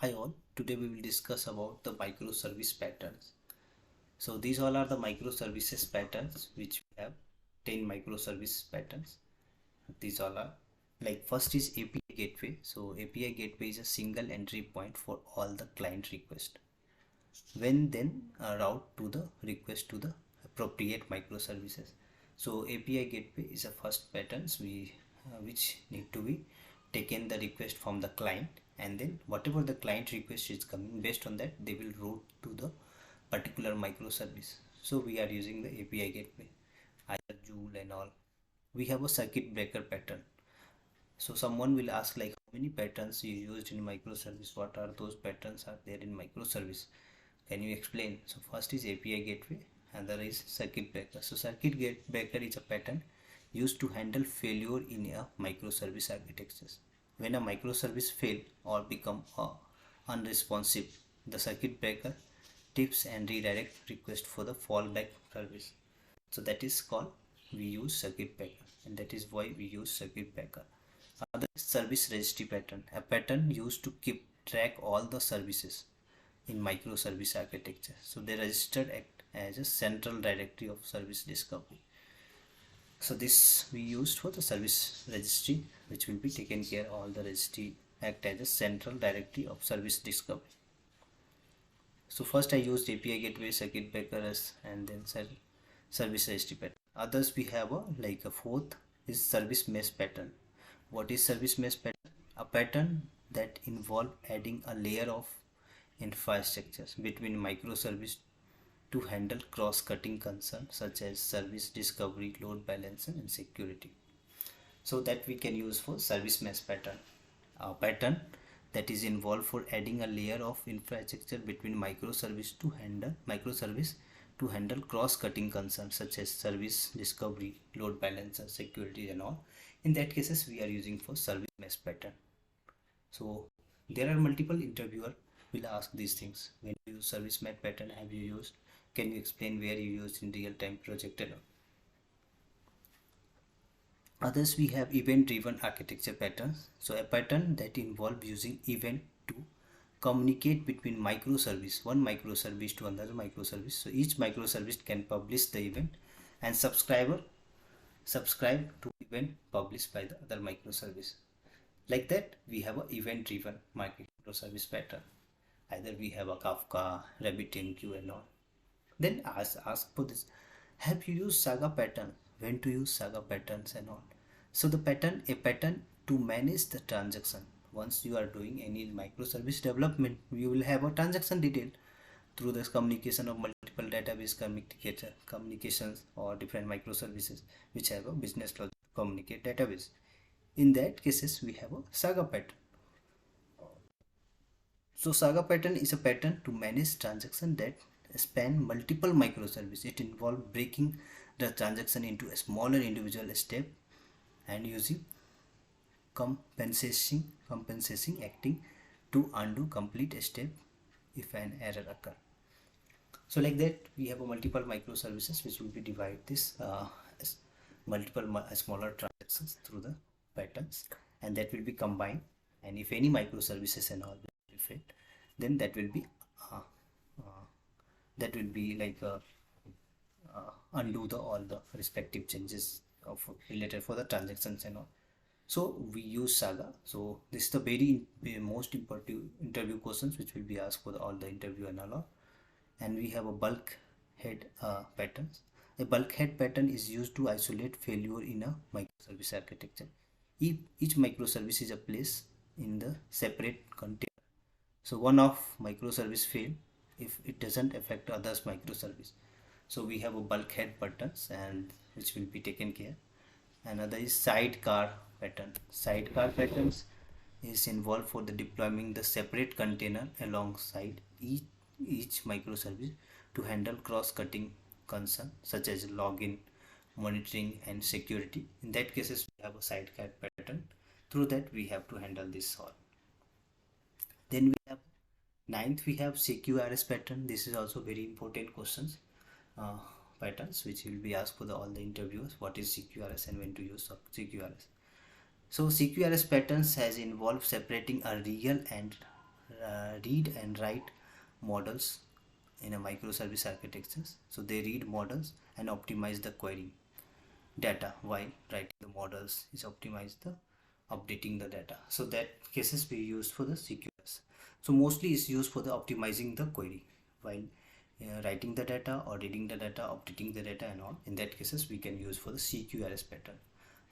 Hi all, today we will discuss about the microservice patterns. So these all are the microservices patterns which we have 10 microservice patterns. These all are like first is API gateway. So API gateway is a single entry point for all the client request. When then route to the request to the appropriate microservices. So API gateway is a first patterns which need to be taken the request from the client, and then whatever the client request is coming, based on that they will route to the particular microservice. So we are using the API gateway, either Joule and all. We have a circuit breaker pattern. So someone will ask like how many patterns you used in microservice, what are those patterns are there in microservice, can you explain? So first is API gateway, another is circuit breaker. So circuit breaker is a pattern used to handle failure in a microservice architectures. When a microservice fail or become unresponsive, the circuit breaker tips and redirect request for the fallback service. So that is called we use circuit breaker, and that is why we use circuit breaker. Another is service registry pattern, a pattern used to keep track all the services in microservice architecture. So they registered act as a central directory of service discovery. So this we used for the service registry, which will be taken care all the registry act as a central directory of service discovery. So first I used API gateway, circuit breakers, and then service registry pattern. Others we have a fourth is service mesh pattern. What is service mesh pattern? A pattern that involve adding a layer of infrastructures between microservice to handle cross-cutting concerns such as service discovery, load balancing, and security. So that we can use for service mesh pattern. A pattern that is involved for adding a layer of infrastructure between microservice to handle cross-cutting concerns such as service discovery, load balancer, security, and all. In that cases we are using for service mesh pattern. So there are multiple interviewer will ask these things. When you use service mesh pattern, have you used? Can you explain where you used in real-time project and all? Others we have event-driven architecture patterns. So a pattern that involves using event to communicate between one microservice to another microservice. So each microservice can publish the event, and subscribe to event published by the other microservice. Like that we have an event-driven microservice pattern. Either we have a Kafka, RabbitMQ, and all. Then ask for this. Have you used Saga pattern? When to use Saga patterns and all? So a pattern to manage the transaction. Once you are doing any microservice development, you will have a transaction detail through this communication of multiple database communications or different microservices which have a business logic to communicate database. In that cases we have a Saga pattern. So Saga pattern is a pattern to manage transaction that span multiple microservices. It involves breaking the transaction into a smaller individual step and using compensating acting to undo complete step if an error occur. So like that we have a multiple microservices which will be divide this as multiple smaller transactions through the patterns, and that will be combined, and if any microservices and all will fit, then that will be like undo all the respective changes of related for the transactions and all. So we use Saga. So this is the very most important interview questions which will be asked for all the interview and all. And we have a bulkhead patterns. A bulkhead pattern is used to isolate failure in a microservice architecture. Each microservice is a place in the separate container. So one of microservice fail if it doesn't affect others microservice. So we have a bulkhead patterns, and which will be taken care. Another is sidecar pattern. Sidecar patterns is involved for the deploying the separate container alongside each microservice to handle cross-cutting concerns such as login, monitoring, and security. In that cases we have a sidecar pattern. Through that we have to handle this all. Then we have ninth, we have CQRS pattern. This is also very important questions patterns which will be asked for all the interviewers. What is CQRS and when to use CQRS? So CQRS patterns has involved separating a real and read and write models in a microservice architectures. So they read models and optimize the query data while writing the models is optimize the updating the data. So that cases we use for the CQRS. So mostly is used for the optimizing the query while writing the data or reading the data, updating the data and all. In that cases we can use for the CQRS pattern.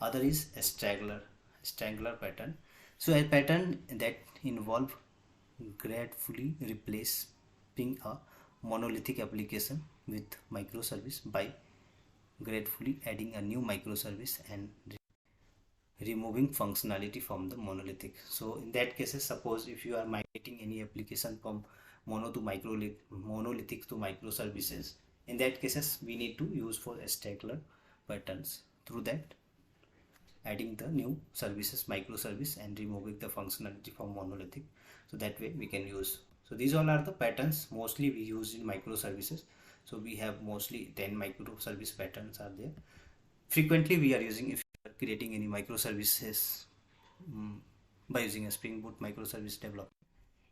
Other is a strangler pattern. So a pattern that involve gratefully replacing a monolithic application with microservice by gratefully adding a new microservice and removing functionality from the monolithic. So in that cases, suppose if you are migrating any application from monolithic to microservices, in that cases we need to use for straggler patterns. Through that, adding the new services microservice and removing the functionality from monolithic, so that way we can use. So these all are the patterns mostly we use in microservices. So we have mostly 10 microservice patterns are there. Frequently we are using, if you are creating any microservices by using a Spring Boot microservice development,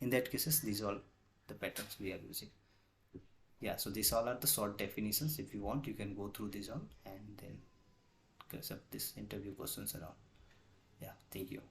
in that cases these all the patterns we are using. Yeah, so these all are the short definitions. If you want, you can go through these all and then accept this interview questions around. Yeah, thank you.